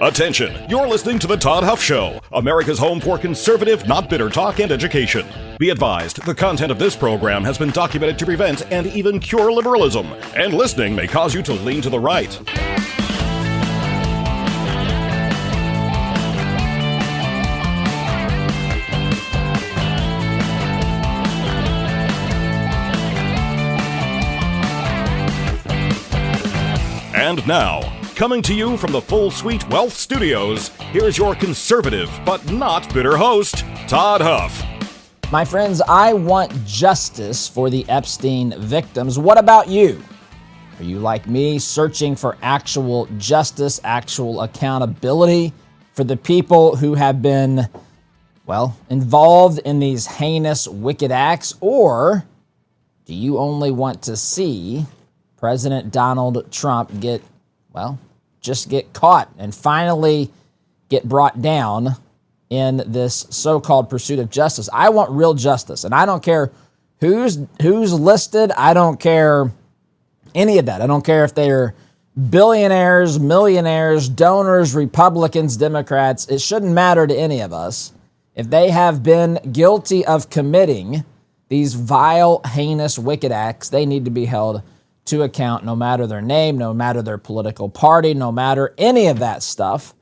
Attention, you're listening to The Todd Huff Show, America's home for conservative, not bitter talk and education. Be advised, the content of this program has been documented to prevent and even cure liberalism, and listening may cause you to lean to the right. And now, coming to you from the Full Suite Wealth Studios, here's your conservative but not bitter host, Todd Huff. My friends, I want justice for the Epstein victims. What about you? Are you like me, searching for actual justice, actual accountability for the people who have been, involved in these heinous, wicked acts? Or do you only want to see President Donald Trump get caught and finally get brought down in this so-called pursuit of justice? I want real justice, and I don't care who's listed. I don't care any of that. I don't care if they're billionaires, millionaires, donors, Republicans, Democrats. It shouldn't matter to any of us. If they have been guilty of committing these vile, heinous, wicked acts, they need to be held to account, no matter their name, no matter their political party, no matter any of that stuff.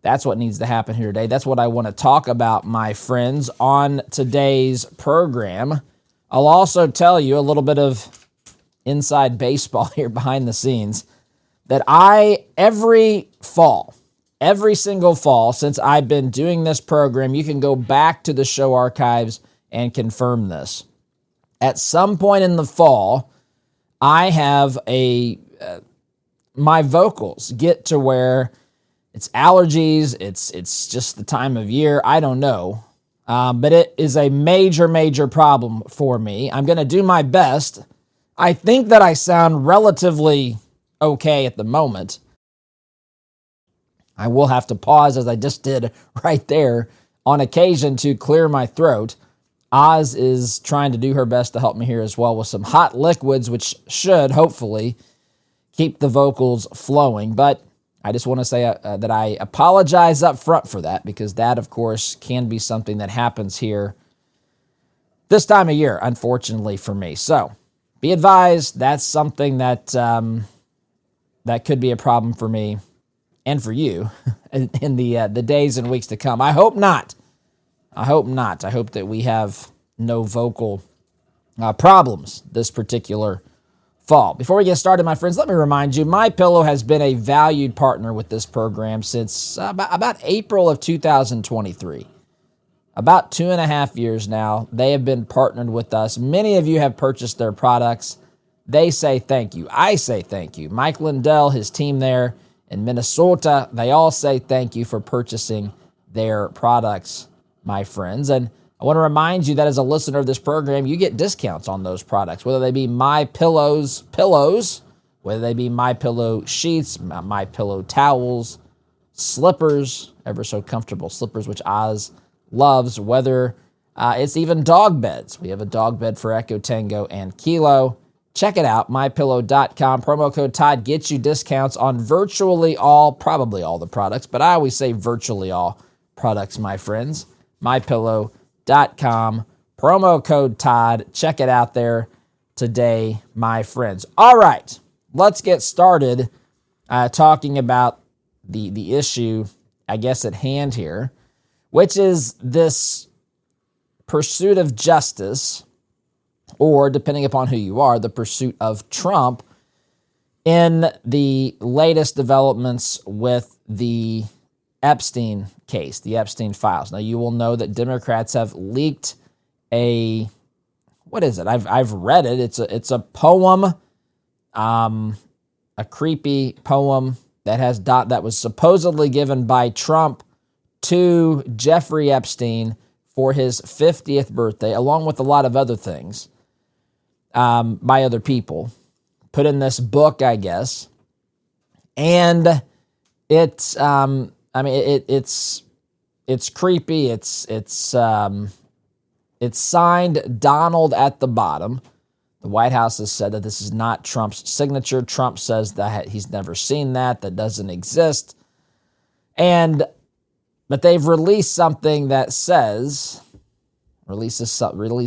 That's what needs to happen here today. That's what I want to talk about, my friends, on today's program. I'll also tell you a little bit of inside baseball here behind the scenes, that every single fall since I've been doing this program, you can go back to the show archives and confirm this. At some point in the fall, I have my vocals get to where it's allergies, it's just the time of year, I don't know. But it is a major, major problem for me. I'm going to do my best. I think that I sound relatively okay at the moment. I will have to pause, as I just did right there, on occasion to clear my throat. Oz is trying to do her best to help me here as well with some hot liquids, which should hopefully keep the vocals flowing. But I just want to say that I apologize up front for that, because that, of course, can be something that happens here this time of year, unfortunately for me. So be advised, that's something that that could be a problem for me and for you in the days and weeks to come. I hope not. I hope that we have no vocal problems this particular fall. Before we get started, my friends, let me remind you, MyPillow has been a valued partner with this program since about April of 2023. About 2.5 years now, they have been partnered with us. Many of you have purchased their products. They say thank you. I say thank you. Mike Lindell, his team there in Minnesota, they all say thank you for purchasing their products, my friends. And I want to remind you that as a listener of this program, you get discounts on those products, whether they be MyPillow's pillows, whether they be MyPillow sheets, MyPillow towels, slippers, ever so comfortable slippers, which Oz loves, whether it's even dog beds. We have a dog bed for Echo, Tango, and Kilo. Check it out, MyPillow.com. Promo code Todd gets you discounts on virtually all, probably all the products, but I always say virtually all products, my friends. MyPillow.com, promo code Todd. Check it out there today, my friends. All right, let's get started talking about the issue, I guess, at hand here, which is this pursuit of justice, or depending upon who you are, the pursuit of Trump in the latest developments with the Epstein case, the Epstein files. Now, you will know that Democrats have leaked what is it? I've read it. It's a poem, a creepy poem that was supposedly given by Trump to Jeffrey Epstein for his 50th birthday, along with a lot of other things by other people, put in this book, I guess. And it's creepy. It's signed Donald at the bottom. The White House has said that this is not Trump's signature. Trump says that he's never seen that doesn't exist. But they've released something that says, released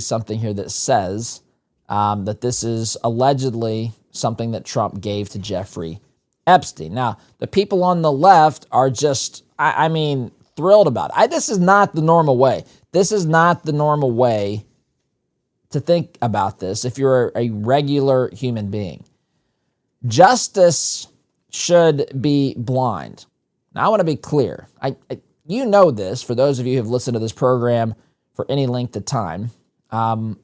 something here that says that this is allegedly something that Trump gave to Jeffrey Epstein. Now, the people on the left are just, thrilled about it. This is not the normal way. This is not the normal way to think about this if you're a regular human being. Justice should be blind. Now, I want to be clear. You know this, for those of you who have listened to this program for any length of time.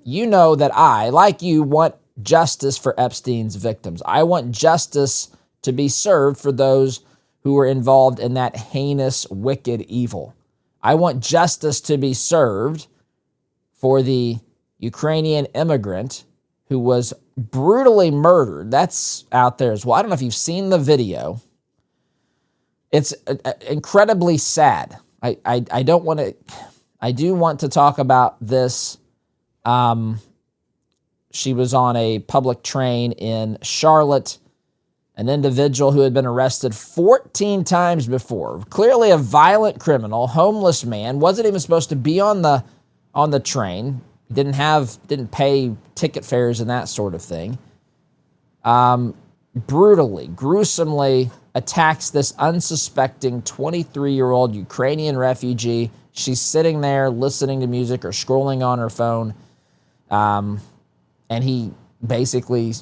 You know that I, like you, want justice for Epstein's victims. I want justice to be served for those who were involved in that heinous, wicked evil. I want justice to be served for the Ukrainian immigrant who was brutally murdered. That's out there as well. I don't know if you've seen the video. It's incredibly sad. I do want to talk about this. She was on a public train in Charlotte. An individual who had been arrested 14 times before, clearly a violent criminal, homeless man, wasn't even supposed to be on the train. Didn't pay ticket fares and that sort of thing. Brutally, gruesomely attacks this unsuspecting 23-year-old Ukrainian refugee. She's sitting there listening to music or scrolling on her phone, and he basically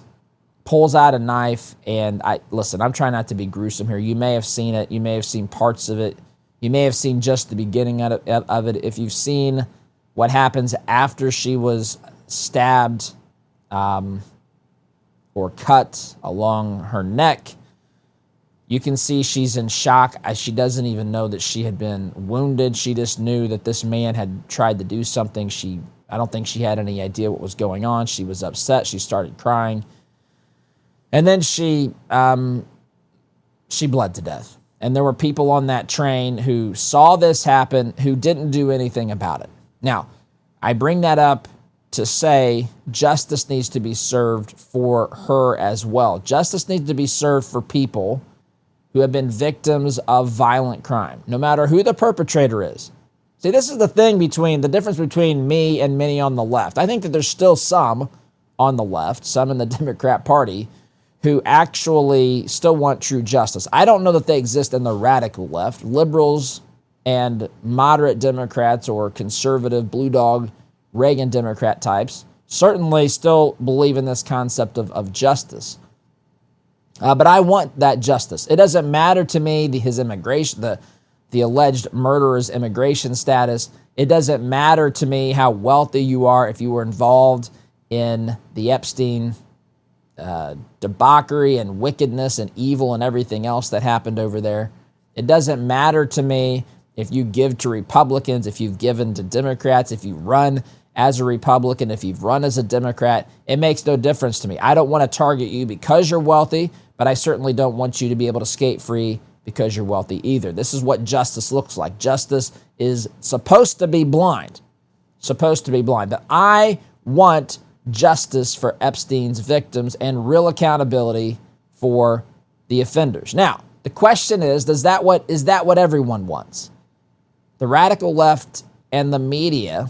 pulls out a knife. And I'm trying not to be gruesome here. You may have seen it. You may have seen parts of it. You may have seen just the beginning of it. If you've seen what happens after she was stabbed or cut along her neck, you can see she's in shock. She doesn't even know that she had been wounded. She just knew that this man had tried to do something. I don't think she had any idea what was going on. She was upset. She started crying. And then she bled to death. And there were people on that train who saw this happen who didn't do anything about it. Now, I bring that up to say justice needs to be served for her as well. Justice needs to be served for people who have been victims of violent crime, no matter who the perpetrator is. See, this is the difference between me and many on the left. I think that there's still some on the left, some in the Democrat Party, who actually still want true justice. I don't know that they exist in the radical left. Liberals and moderate Democrats or conservative blue dog Reagan Democrat types certainly still believe in this concept of justice. But I want that justice. It doesn't matter to me his immigration, the alleged murderer's immigration status. It doesn't matter to me how wealthy you are if you were involved in the Epstein debauchery and wickedness and evil and everything else that happened over there. It doesn't matter to me if you give to Republicans, if you've given to Democrats, if you run as a Republican, if you've run as a Democrat. It makes no difference to me. I don't want to target you because you're wealthy, but I certainly don't want you to be able to skate free because you're wealthy either. This is what justice looks like. Justice is supposed to be blind. But I want justice for Epstein's victims and real accountability for the offenders. Now, the question is that what everyone wants? The radical left and the media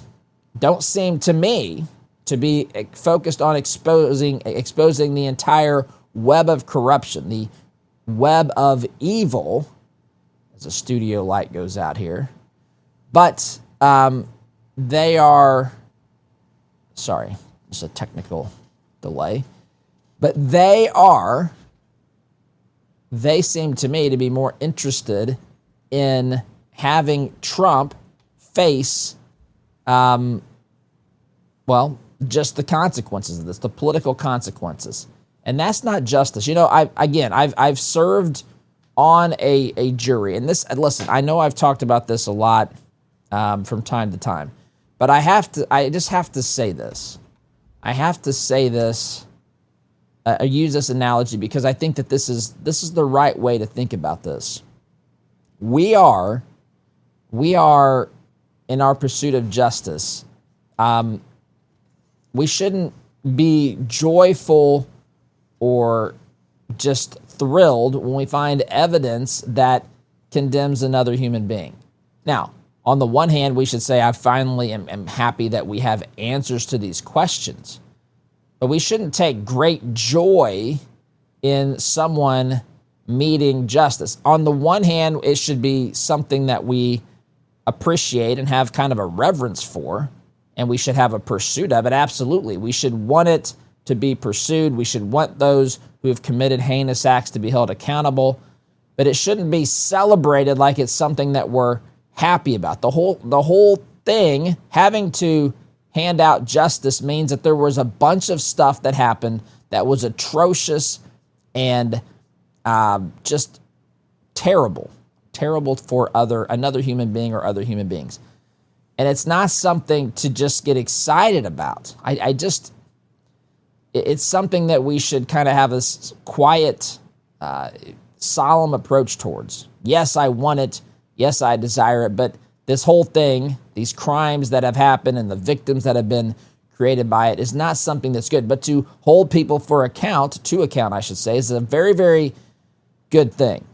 don't seem to me to be focused on exposing the entire web of corruption, the web of evil, as a studio light goes out here. But they are, sorry, it's a technical delay. But they seem to me to be more interested in having Trump face, just the consequences of this, the political consequences. And that's not justice. You know, I've served on a jury. And listen, I know I've talked about this a lot from time to time. But I just have to say this. I use this analogy because I think that this is the right way to think about this. We are in our pursuit of justice. We shouldn't be joyful or just thrilled when we find evidence that condemns another human being. Now, on the one hand, we should say I finally am happy that we have answers to these questions. But we shouldn't take great joy in someone meeting justice. On the one hand, it should be something that we appreciate and have kind of a reverence for, and we should have a pursuit of it. Absolutely. We should want it to be pursued. We should want those who have committed heinous acts to be held accountable, but it shouldn't be celebrated like it's something that we're happy about. The whole thing, having to hand out justice, means that there was a bunch of stuff that happened that was atrocious and just terrible for another human being or other human beings. And it's not something to just get excited about. It's something that we should kind of have a quiet, solemn approach towards. Yes, I want it. Yes, I desire it. But this whole thing, these crimes that have happened and the victims that have been created by it, is not something that's good. But to hold people to account, is a very, very good thing.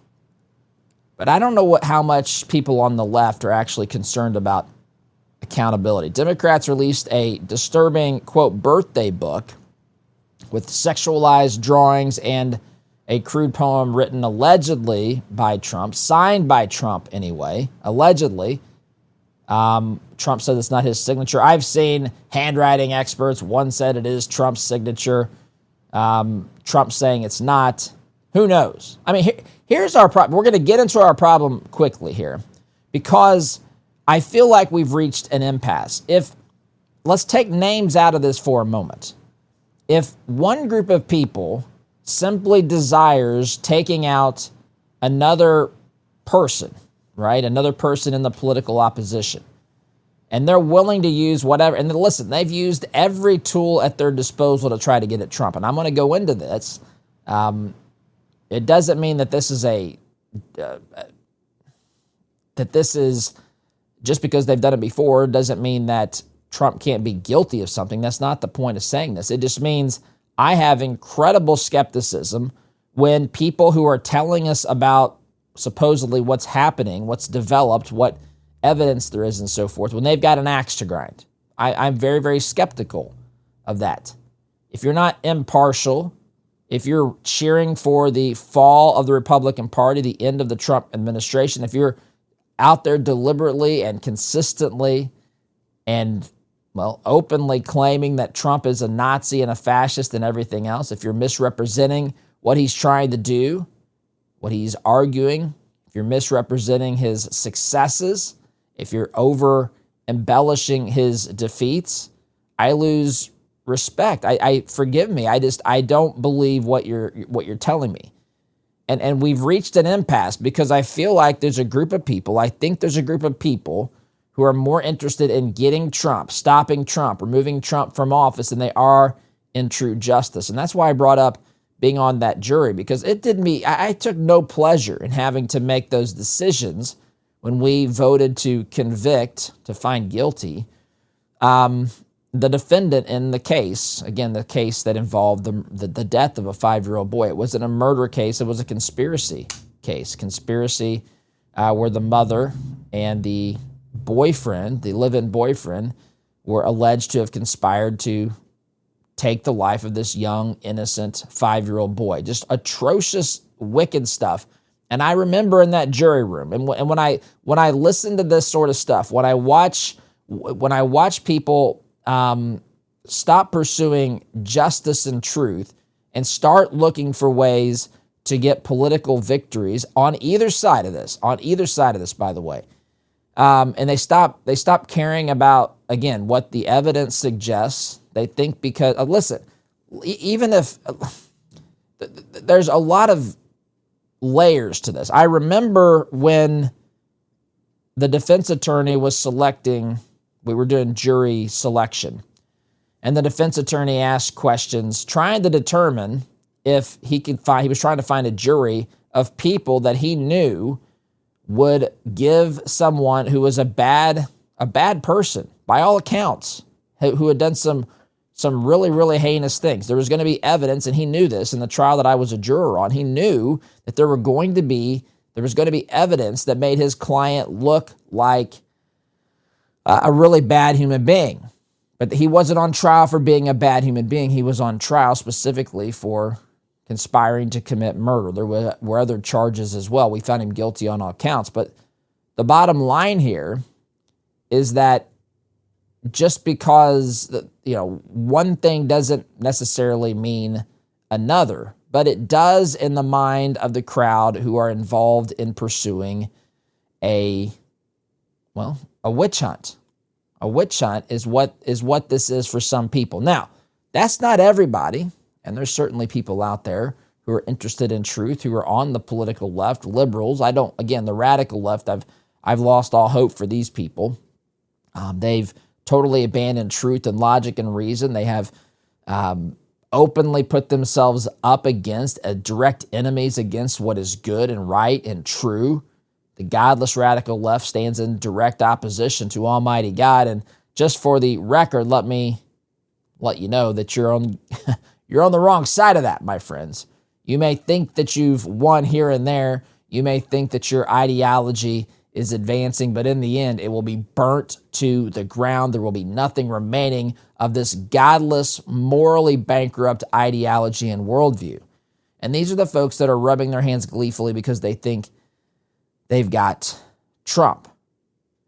But I don't know how much people on the left are actually concerned about accountability. Democrats released a disturbing, quote, birthday book with sexualized drawings and a crude poem written allegedly by Trump, signed by Trump anyway, allegedly. Trump said it's not his signature. I've seen handwriting experts. One said it is Trump's signature. Trump saying it's not. Who knows? I mean, here's our problem. We're going to get into our problem quickly here because I feel like we've reached an impasse. Let's take names out of this for a moment. If one group of people simply desires taking out another person, right? Another person in the political opposition, and they're willing to use whatever, and then listen, they've used every tool at their disposal to try to get at Trump. And I'm going to go into this. It doesn't mean that this is just because they've done it before, doesn't mean that Trump can't be guilty of something. That's not the point of saying this. It just means I have incredible skepticism when people who are telling us about supposedly what's happening, what's developed, what evidence there is and so forth, when they've got an axe to grind. I'm very, very skeptical of that. If you're not impartial, if you're cheering for the fall of the Republican Party, the end of the Trump administration, if you're out there deliberately and consistently and, well, openly claiming that Trump is a Nazi and a fascist and everything else, if you're misrepresenting what he's trying to do, what he's arguing, if you're misrepresenting his successes, if you're over embellishing his defeats, I lose respect. I forgive me. I don't believe what you're telling me. And we've reached an impasse because I feel like there's a group of people, I think there's a group of people who are more interested in getting Trump, stopping Trump, removing Trump from office than they are in true justice. And that's why I brought up being on that jury, because I took no pleasure in having to make those decisions when we voted to convict, to find guilty, the defendant in the case, again, the case that involved the death of a 5-year-old boy. It wasn't a murder case. It was a conspiracy case. Conspiracy where the mother and the boyfriend, the live-in boyfriend, were alleged to have conspired to take the life of this young, innocent 5-year-old boy. Just atrocious, wicked stuff. And I remember in that jury room, and when I listen to this sort of stuff, when I watch people stop pursuing justice and truth and start looking for ways to get political victories on either side of this, by the way. And they stop caring about, again, what the evidence suggests. They think because, listen, even if there's a lot of layers to this. I remember when the defense attorney was selecting, we were doing jury selection, and the defense attorney asked questions trying to determine if he was trying to find a jury of people that he knew would give someone who was a bad person, by all accounts, who had done some really, really heinous things. There was going to be evidence, and he knew this in the trial that I was a juror on. He knew that there were going to be There was going to be evidence that made his client look like a really bad human being. But he wasn't on trial for being a bad human being. He was on trial specifically for conspiring to commit murder. There were other charges as well. We found him guilty on all counts. But the bottom line here is that just because one thing doesn't necessarily mean another, but it does in the mind of the crowd who are involved in pursuing a witch hunt. A witch hunt is what this is for some people. Now, that's not everybody, and there's certainly people out there who are interested in truth, who are on the political left, liberals. The radical left, I've lost all hope for these people. They've totally abandoned truth and logic and reason. They have openly put themselves up against direct enemies against what is good and right and true. The godless radical left stands in direct opposition to Almighty God. And just for the record, let me let you know that you're on the wrong side of that, my friends. You may think that you've won here and there. You may think that your ideology is advancing, but in the end, it will be burnt to the ground. There will be nothing remaining of this godless, morally bankrupt ideology and worldview. And these are the folks that are rubbing their hands gleefully because they think they've got Trump.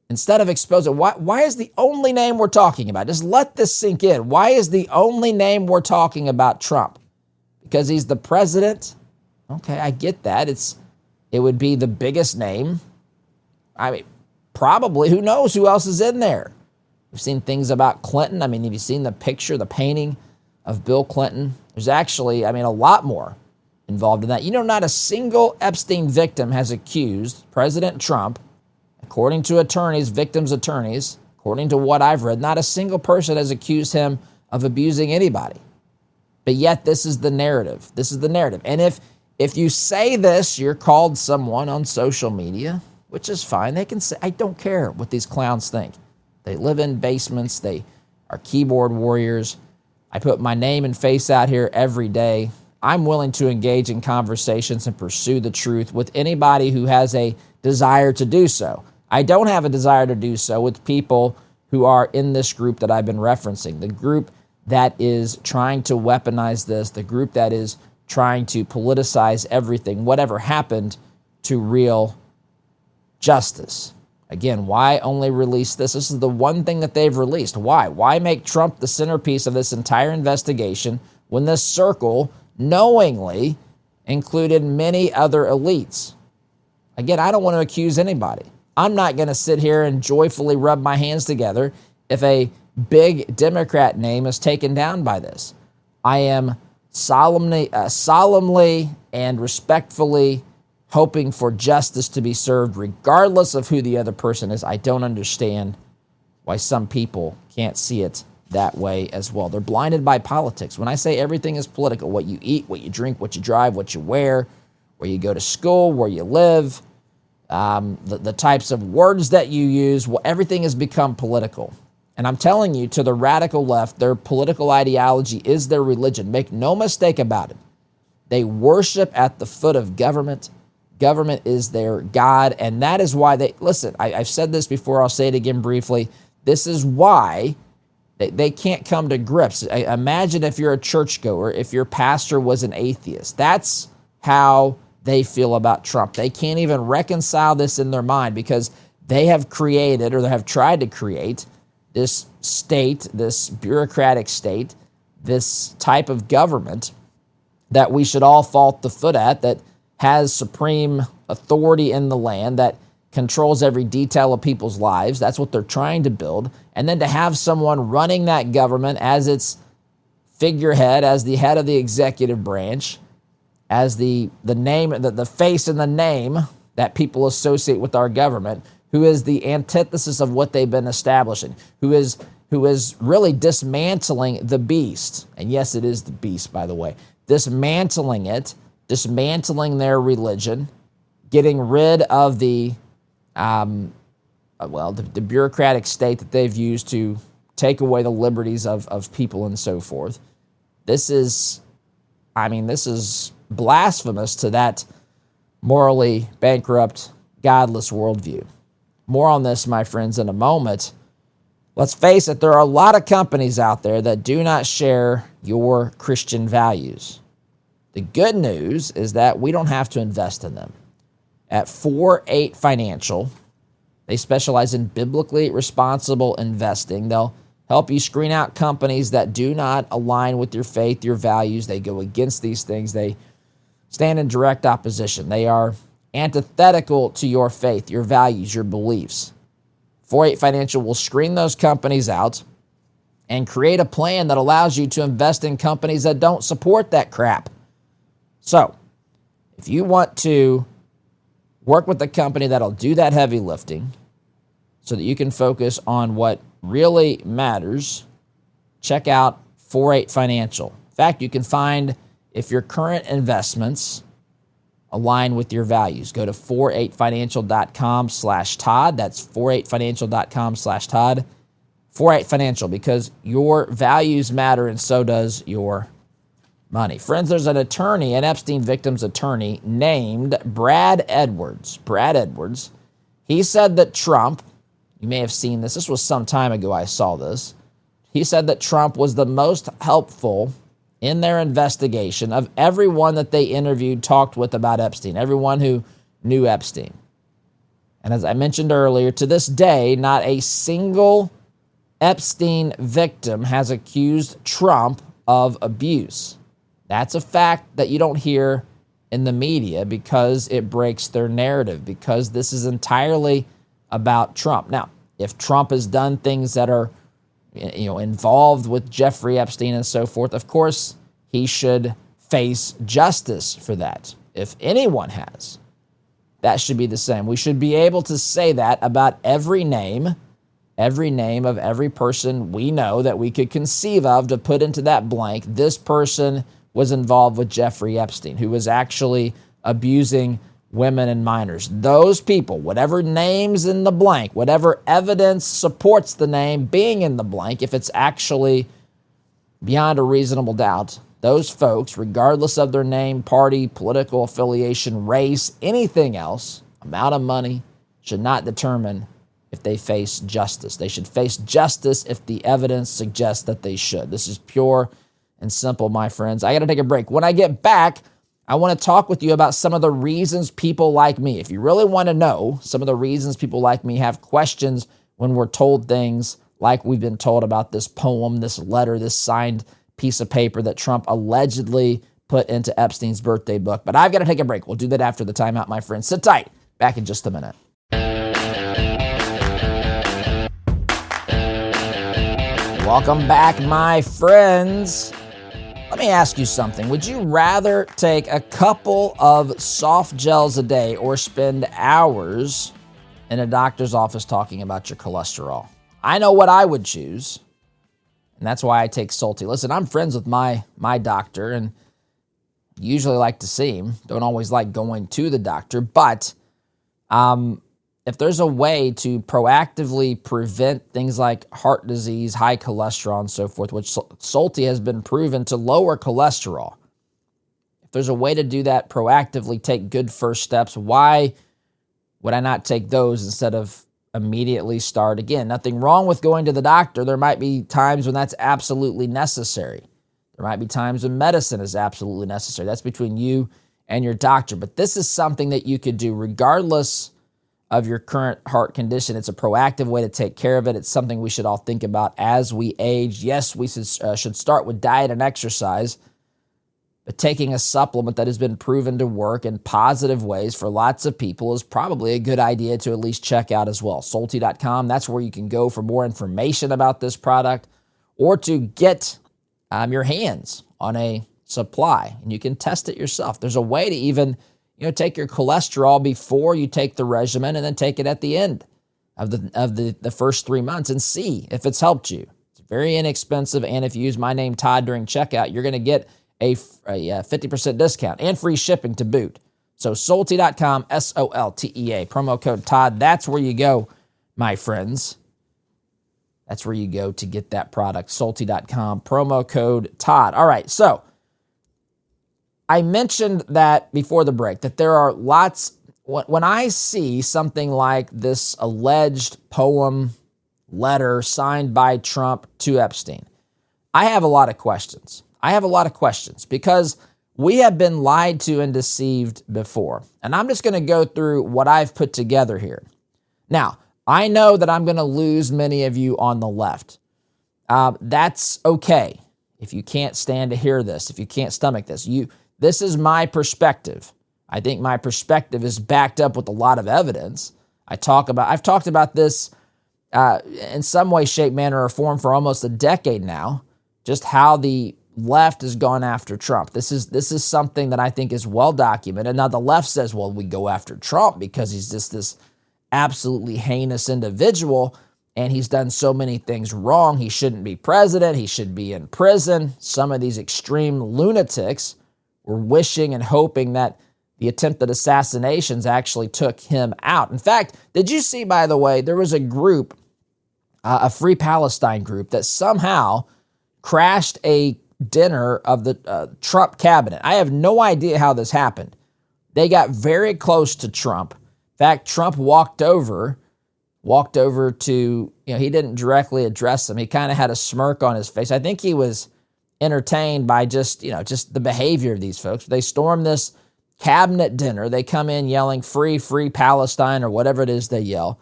Instead of exposing, why is the only name we're talking about? Just let this sink in. Why is the only name we're talking about Trump? Because he's the president? Okay, I get that. It would be the biggest name. I mean, probably. Who knows who else is in there? We've seen things about Clinton. I mean, have you seen the picture, the painting of Bill Clinton? There's actually, a lot more involved in that. Not a single Epstein victim has accused President Trump, according to victims' attorneys, according to what I've read, not a single person has accused him of abusing anybody. But yet this is the narrative. This is the narrative. And if you say this, you're called someone on social media, which is fine. They can say, I don't care what these clowns think. They live in basements. They are keyboard warriors. I put my name and face out here every day. I'm willing to engage in conversations and pursue the truth with anybody who has a desire to do so. I don't have a desire to do so with people who are in this group that I've been referencing, the group that is trying to weaponize this, the group that is trying to politicize everything, whatever happened to real justice. Again, why only release this? This is the one thing that they've released. Why? Why make Trump the centerpiece of this entire investigation when this circle knowingly included many other elites? Again, I don't want to accuse anybody. I'm not going to sit here and joyfully rub my hands together if a big Democrat name is taken down by this. I am solemnly and respectfully hoping for justice to be served regardless of who the other person is. I don't understand why some people can't see it that way as well. They're blinded by politics. When I say everything is political, what you eat, what you drink, what you drive, what you wear, where you go to school, where you live, the types of words that you use, everything has become political. And I'm telling you, to the radical left, their political ideology is their religion. Make no mistake about it. They worship at the foot of government. Government is their God, and that is why I've said this before, I'll say it again briefly. This is why they can't come to grips. Imagine if you're a churchgoer, if your pastor was an atheist. That's how they feel about Trump. They can't even reconcile this in their mind because they have created, or they have tried to create, this state, this bureaucratic state, this type of government that we should all fault the foot at, that has supreme authority in the land, that controls every detail of people's lives. That's what they're trying to build. And then to have someone running that government as its figurehead, as the head of the executive branch, as the name, the face and the name that people associate with our government, who is the antithesis of what they've been establishing, who is really dismantling the beast. And yes, it is the beast, by the way. Dismantling it, dismantling their religion, getting rid of the bureaucratic state that they've used to take away the liberties of people and so forth. This is blasphemous to that morally bankrupt, godless worldview. More on this, my friends, in a moment. Let's face it, there are a lot of companies out there that do not share your Christian values. The good news is that we don't have to invest in them. At 4-8 Financial, they specialize in biblically responsible investing. They'll help you screen out companies that do not align with your faith, your values. They go against these things. They stand in direct opposition. They are antithetical to your faith, your values, your beliefs. 4-8 Financial will screen those companies out and create a plan that allows you to invest in companies that don't support that crap. So, if you want to work with a company that'll do that heavy lifting so that you can focus on what really matters, check out 4-8 Financial. In fact, you can find if your current investments align with your values. Go to 48financial.com/Todd. That's 48financial.com/Todd. 4-8 Financial, because your values matter and so does your money. Friends, there's an attorney, an Epstein victim's attorney named Brad Edwards. Brad Edwards. He said that Trump, you may have seen this. This was some time ago I saw this. He said that Trump was the most helpful in their investigation of everyone that they interviewed, talked with about Epstein, everyone who knew Epstein. And as I mentioned earlier, to this day, not a single Epstein victim has accused Trump of abuse. That's a fact that you don't hear in the media because it breaks their narrative, because this is entirely about Trump. Now, if Trump has done things that are involved with Jeffrey Epstein and so forth, of course, he should face justice for that. If anyone has, that should be the same. We should be able to say that about every name of every person we know that we could conceive of to put into that blank. This person was involved with Jeffrey Epstein, who was actually abusing women and minors. Those people, whatever name's in the blank, whatever evidence supports the name being in the blank, if it's actually beyond a reasonable doubt, those folks, regardless of their name, party, political affiliation, race, anything else, amount of money, should not determine if they face justice. They should face justice if the evidence suggests that they should. This is pure and simple, my friends. I got to take a break. When I get back, I want to talk with you about some of the reasons people like me, if you really want to know some of the reasons people like me have questions when we're told things like we've been told about this poem, this letter, this signed piece of paper that Trump allegedly put into Epstein's birthday book. But I've got to take a break. We'll do that after the timeout, my friends. Sit tight. Back in just a minute. Welcome back, my friends. Let me ask you something. Would you rather take a couple of soft gels a day or spend hours in a doctor's office talking about your cholesterol? I know what I would choose, and that's why I take Salty. Listen, I'm friends with my doctor and usually like to see him. Don't always like going to the doctor, but if there's a way to proactively prevent things like heart disease, high cholesterol, and so forth, which Salty has been proven to lower cholesterol, if there's a way to do that proactively, take good first steps, why would I not take those instead of immediately start again? Nothing wrong with going to the doctor. There might be times when that's absolutely necessary. There might be times when medicine is absolutely necessary. That's between you and your doctor. But this is something that you could do regardless of your current heart condition. It's a proactive way to take care of it. It's something we should all think about as we age. Yes, we should start with diet and exercise, but taking a supplement that has been proven to work in positive ways for lots of people is probably a good idea to at least check out as well. Salty.com, that's where you can go for more information about this product or to get your hands on a supply, and you can test it yourself. There's a way to even take your cholesterol before you take the regimen and then take it at the end of the first 3 months and see if it's helped you. It's very inexpensive, and if you use my name, Todd, during checkout, you're going to get a 50% discount and free shipping to boot. So Salty.com, SOLTEA, promo code Todd. That's where you go, my friends. That's where you go to get that product, Salty.com, promo code Todd. All right, so I mentioned that before the break, that there are lots, when I see something like this alleged poem letter signed by Trump to Epstein, I have a lot of questions. Because we have been lied to and deceived before. And I'm just going to go through what I've put together here. Now, I know that I'm going to lose many of you on the left. That's okay. If you can't stand to hear this, if you can't stomach this, this is my perspective. I think my perspective is backed up with a lot of evidence. I've talked about this in some way, shape, manner, or form for almost a decade now, just how the left has gone after Trump. This is something that I think is well documented. Now the left says, well, we go after Trump because he's just this absolutely heinous individual and he's done so many things wrong. He shouldn't be president. He should be in prison. Some of these extreme lunatics were wishing and hoping that the attempted assassinations actually took him out. In fact, did you see, by the way, there was a group, a Free Palestine group, that somehow crashed a dinner of the Trump cabinet. I have no idea how this happened. They got very close to Trump. In fact, Trump walked over to, he didn't directly address them. He kind of had a smirk on his face. I think he was entertained by just the behavior of these folks. They storm this cabinet dinner. They come in yelling free Palestine, or whatever it is they yell.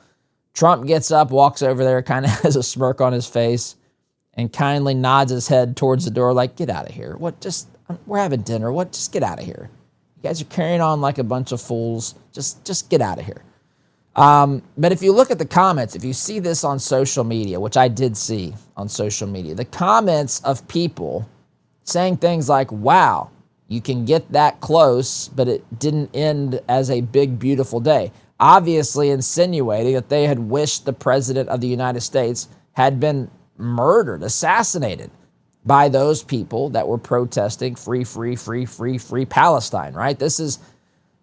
Trump gets up, walks over there, kind of has a smirk on his face, and kindly nods his head towards the door like, get out of here. We're having dinner. Just get out of here. You guys are carrying on like a bunch of fools. Just get out of here. But if you look at the comments, if you see this on social media, which I did see on social media, the comments of people saying things like, wow, you can get that close, but it didn't end as a big, beautiful day. Obviously insinuating that they had wished the president of the United States had been murdered, assassinated by those people that were protesting free Palestine, right? This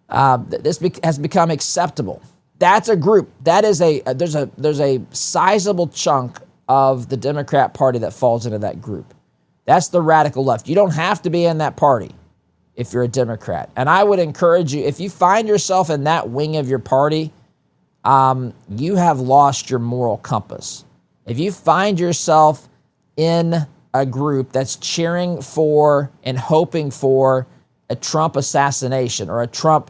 has become acceptable. That's a group. There's a sizable chunk of the Democrat Party that falls into that group. That's the radical left. You don't have to be in that party if you're a Democrat. And I would encourage you, if you find yourself in that wing of your party, you have lost your moral compass. If you find yourself in a group that's cheering for and hoping for a Trump assassination or a Trump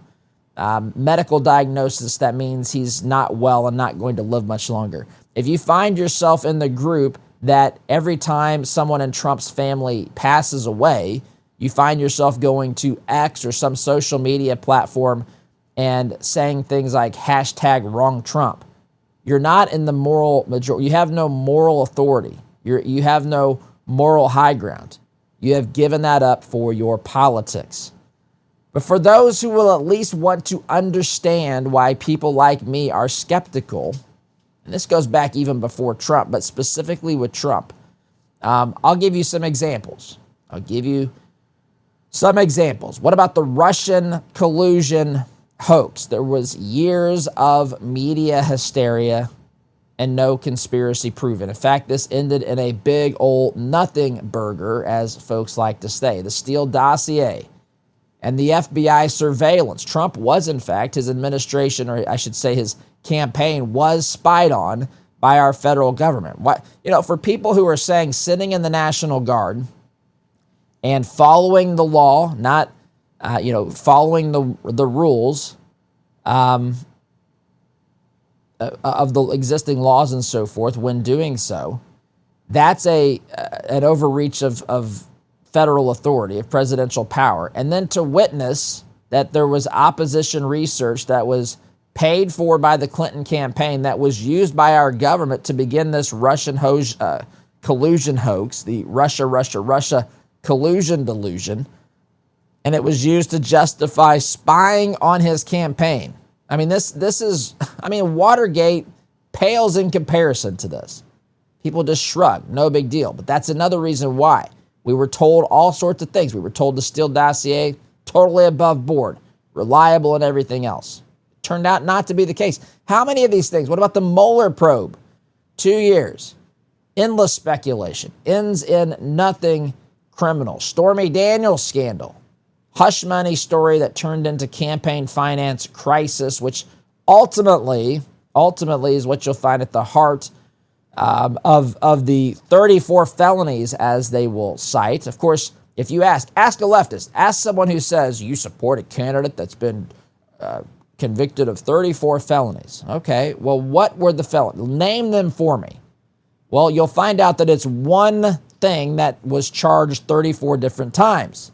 medical diagnosis that means he's not well and not going to live much longer, if you find yourself in the group that every time someone in Trump's family passes away, you find yourself going to X or some social media platform and saying things like #WrongTrump, you're not in the moral majority. You have no moral authority. You have no moral high ground. You have given that up for your politics. But for those who will at least want to understand why people like me are skeptical, and this goes back even before Trump, but specifically with Trump, I'll give you some examples. What about the Russia-collusion hoax? There was years of media hysteria and no conspiracy proven. In fact, this ended in a big old nothing burger, as folks like to say. The Steele dossier and the FBI surveillance. Trump was, in fact, his administration, or I should say his campaign, was spied on by our federal government. For people who are saying sitting in the National Guard and following the law, not following the rules of the existing laws and so forth, when doing so, that's an overreach of federal authority, of presidential power. And then to witness that there was opposition research that was paid for by the Clinton campaign that was used by our government to begin this Russian collusion hoax, the Russia collusion delusion, and it was used to justify spying on his campaign. I mean, Watergate pales in comparison to this. People just shrug, no big deal. But that's another reason why we were told all sorts of things. We were told the Steele dossier, totally above board, reliable and everything else. Turned out not to be the case. How many of these things? What about the Mueller probe? 2 years. Endless speculation. Ends in nothing criminal. Stormy Daniels scandal. hush money story that turned into campaign finance crisis, which ultimately is what you'll find at the heart of the 34 felonies, as they will cite. Of course, if you ask a leftist, ask someone who says you support a candidate that's been convicted of 34 felonies. Okay, well, what were the felonies? Name them for me. Well, you'll find out that it's one thing that was charged 34 different times.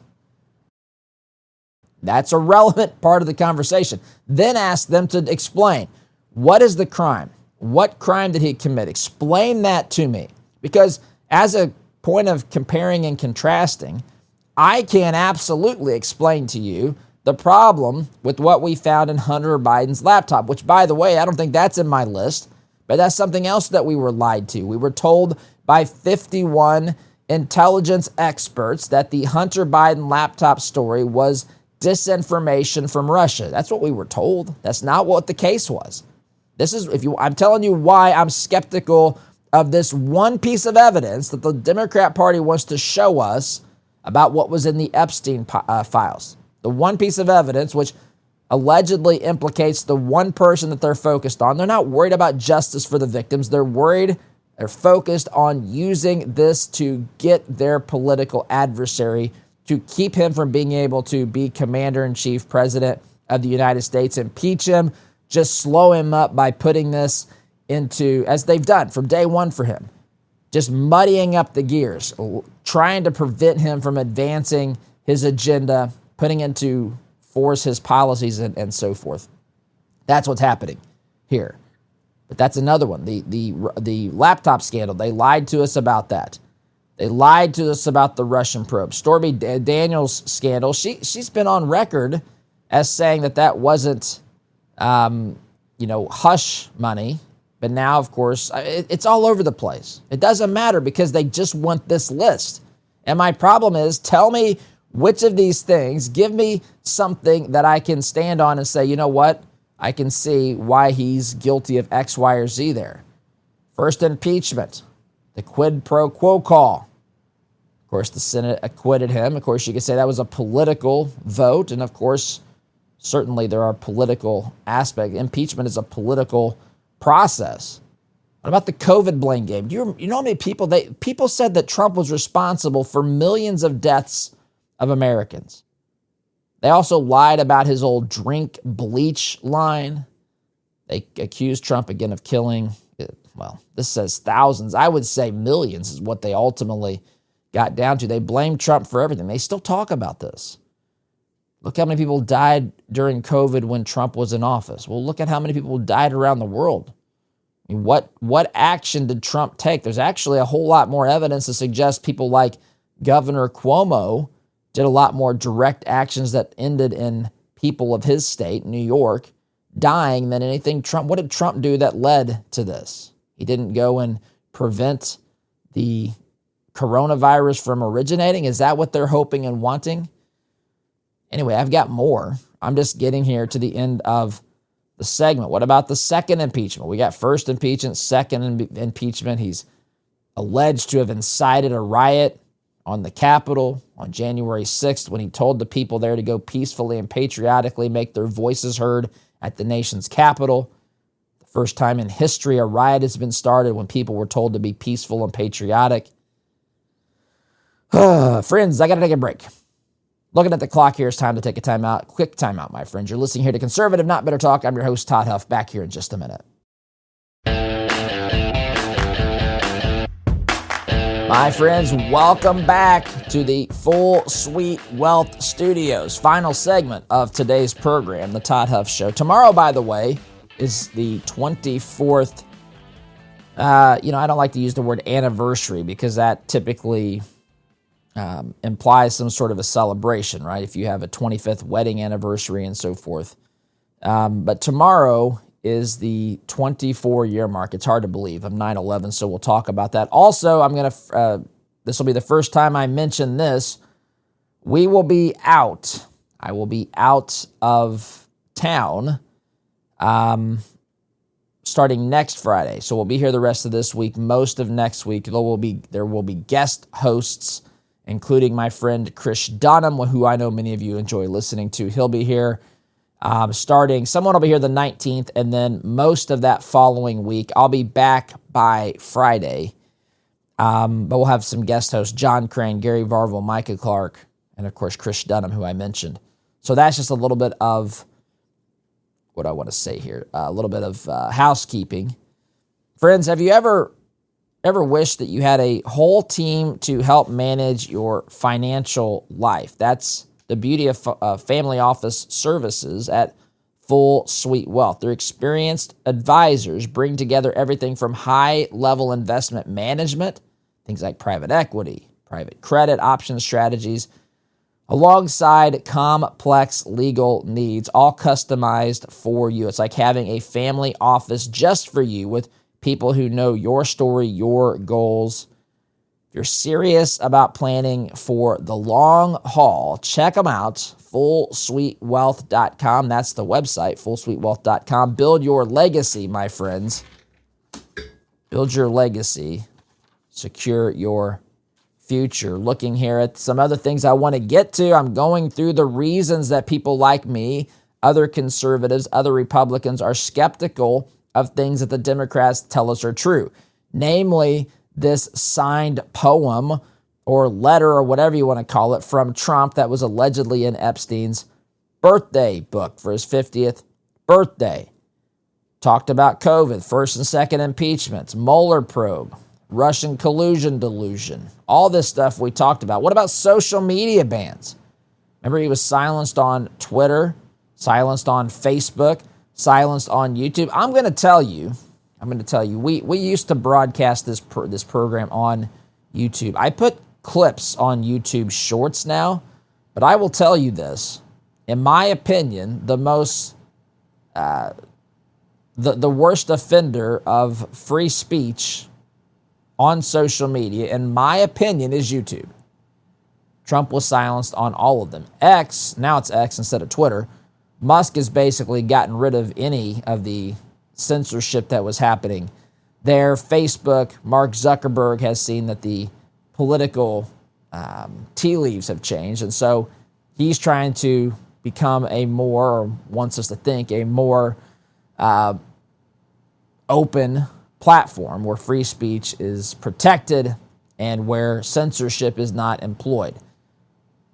That's a relevant part of the conversation. Then ask them to explain, what is the crime? What crime did he commit? Explain that to me. Because as a point of comparing and contrasting, I can absolutely explain to you the problem with what we found in Hunter Biden's laptop, which, by the way, I don't think that's in my list, but that's something else that we were lied to. We were told by 51 intelligence experts that the Hunter Biden laptop story was disinformation from Russia. That's what we were told. That's not what the case was. I'm telling you why I'm skeptical of this one piece of evidence that the Democrat Party wants to show us about what was in the Epstein files. The one piece of evidence which allegedly implicates the one person that they're focused on. They're not worried about justice for the victims. They're focused on using this to get their political adversary, to keep him from being able to be commander-in-chief, president of the United States, impeach him, just slow him up by putting this into, as they've done from day one for him, just muddying up the gears, trying to prevent him from advancing his agenda, putting into force his policies and so forth. That's what's happening here. But that's another one. The laptop scandal, they lied to us about that. They lied to us about the Russian probe. Stormy Daniels scandal, she's been on record as saying that wasn't, hush money. But now, of course, it's all over the place. It doesn't matter because they just want this list. And my problem is, tell me which of these things, give me something that I can stand on and say, you know what? I can see why he's guilty of X, Y, or Z there. First, impeachment, the quid pro quo call. Of course, the Senate acquitted him. Of course, you could say that was a political vote. And of course, certainly there are political aspects. Impeachment is a political process. What about the COVID blame game? You know how many people said that Trump was responsible for millions of deaths of Americans. They also lied about his old drink bleach line. They accused Trump again of killing, well, this says thousands. I would say millions is what they ultimately got down to. They blamed Trump for everything. They still talk about this. Look how many people died during COVID when Trump was in office. Well, look at how many people died around the world. I mean, what action did Trump take? There's actually a whole lot more evidence to suggest people like Governor Cuomo did a lot more direct actions that ended in people of his state, New York, dying than anything Trump. What did Trump do that led to this? He didn't go and prevent the coronavirus from originating. Is that what they're hoping and wanting? Anyway, I've got more. I'm just getting here to the end of the segment. What about the second impeachment? We got first impeachment, second impeachment. He's alleged to have incited a riot on the Capitol on January 6th when he told the people there to go peacefully and patriotically make their voices heard at the nation's capital. The first time in history a riot has been started when people were told to be peaceful and patriotic. Friends, I got to take a break. Looking at the clock here, it's time to take a timeout. Quick timeout, my friends. You're listening here to Conservative Not Bitter Talk. I'm your host, Todd Huff, back here in just a minute. My friends, welcome back to the Full Suite Wealth Studios. Final segment of today's program, The Todd Huff Show. Tomorrow, by the way, is the 24th. I don't like to use the word anniversary because that typically implies some sort of a celebration, right? If you have a 25th wedding anniversary and so forth. But tomorrow is the 24-year mark. It's hard to believe of 9/11, so we'll talk about that. Also, this will be the first time I mention this. We will be out. I will be out of town starting next Friday. So we'll be here the rest of this week, most of next week. There will be guest hosts including my friend Chris Dunham, who I know many of you enjoy listening to. He'll be here someone will be here the 19th, and then most of that following week. I'll be back by Friday, but we'll have some guest hosts, John Crane, Gary Varvel, Micah Clark, and of course Chris Dunham, who I mentioned. So that's just a little bit of what I want to say here, a little bit of housekeeping. Friends, have you ever wished that you had a whole team to help manage your financial life? That's the beauty of family office services at Full Suite Wealth. Their experienced advisors bring together everything from high-level investment management, things like private equity, private credit, option strategies, alongside complex legal needs, all customized for you. It's like having a family office just for you with people who know your story, your goals. If you're serious about planning for the long haul, check them out, fullsuitewealth.com. That's the website, fullsuitewealth.com. Build your legacy, my friends. Build your legacy. Secure your future. Looking here at some other things I want to get to. I'm going through the reasons that people like me, other conservatives, other Republicans are skeptical of things that the Democrats tell us are true. Namely, this signed poem or letter or whatever you want to call it from Trump that was allegedly in Epstein's birthday book for his 50th birthday. Talked about COVID, first and second impeachments, Mueller probe, Russian-collusion delusion, all this stuff we talked about. What about social media bans? Remember, he was silenced on Twitter, silenced on Facebook, silenced on YouTube. I'm going to tell you, we used to broadcast this program on YouTube. I put clips on YouTube Shorts now, but I will tell you this. In my opinion, the worst offender of free speech on social media, in my opinion, is YouTube. Trump was silenced on all of them. X, now it's X instead of Twitter. Musk has basically gotten rid of any of the censorship that was happening there. Facebook, Mark Zuckerberg has seen that the political tea leaves have changed, and so he's trying to become a more, or wants us to think, a more open platform where free speech is protected and where censorship is not employed.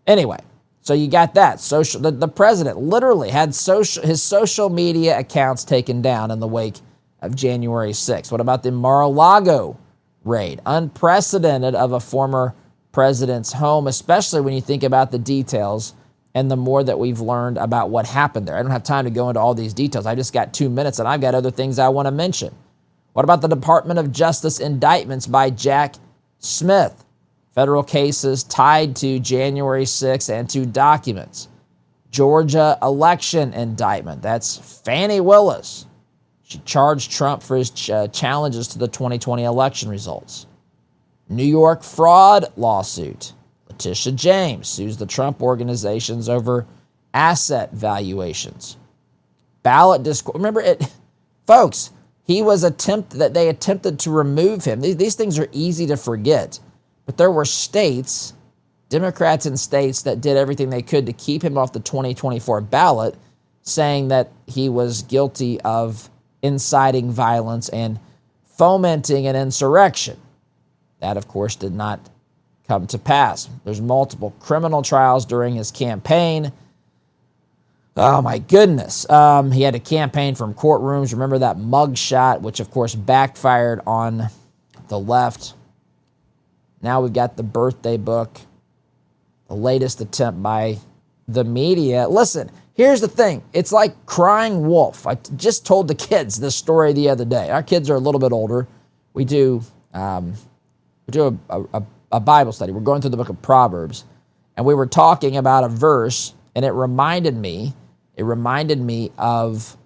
Anyway, so you got that. The president literally had his social media accounts taken down in the wake of January 6th. What about the Mar-a-Lago raid? Unprecedented of a former president's home, especially when you think about the details and the more that we've learned about what happened there. I don't have time to go into all these details. I just got 2 minutes, and I've got other things I want to mention. What about the Department of Justice indictments by Jack Smith? Federal cases tied to January 6th and to documents. Georgia election indictment. That's Fani Willis. She charged Trump for his challenges to the 2020 election results. New York fraud lawsuit. Letitia James sues the Trump organizations over asset valuations. Ballot discourse. Remember it, folks. They attempted to remove him. These things are easy to forget. But there were states, Democrats in states, that did everything they could to keep him off the 2024 ballot, saying that he was guilty of inciting violence and fomenting an insurrection. That, of course, did not come to pass. There's multiple criminal trials during his campaign. Oh, my goodness. He had to campaign from courtrooms. Remember that mugshot, which, of course, backfired on the left. Now we've got the birthday book, the latest attempt by the media. Listen, here's the thing. It's like crying wolf. I just told the kids this story the other day. Our kids are a little bit older. We do a Bible study. We're going through the book of Proverbs, and we were talking about a verse, and it reminded me of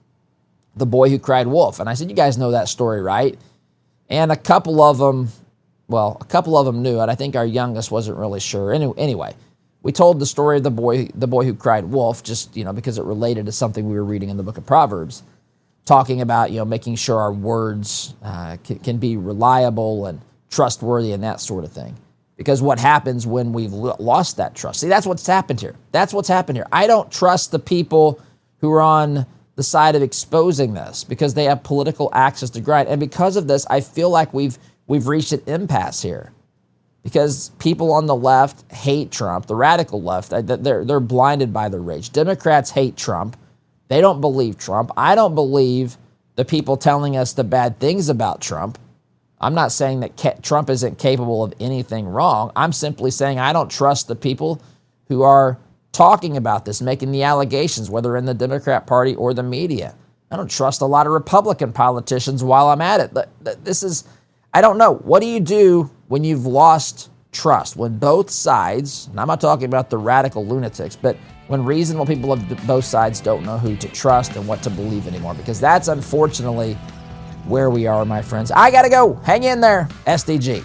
the boy who cried wolf. And I said, you guys know that story, right? And a couple of them knew it. I think our youngest wasn't really sure. Anyway, we told the story of the boy who cried wolf, just, because it related to something we were reading in the book of Proverbs, talking about, making sure our words can be reliable and trustworthy and that sort of thing. Because what happens when we've lost that trust? See, that's what's happened here. That's what's happened here. I don't trust the people who are on the side of exposing this because they have political axes to grind. And because of this, I feel like we've reached an impasse here. Because people on the left hate Trump, the radical left, they're blinded by their rage. Democrats hate Trump. They don't believe Trump. I don't believe the people telling us the bad things about Trump. I'm not saying that Trump isn't capable of anything wrong. I'm simply saying I don't trust the people who are talking about this, making the allegations, whether in the Democrat Party or the media. I don't trust a lot of Republican politicians while I'm at it. This is, I don't know. What do you do when you've lost trust? When both sides, and I'm not talking about the radical lunatics, but when reasonable people of both sides don't know who to trust and what to believe anymore, because that's unfortunately where we are, my friends. I got to go. Hang in there. SDG.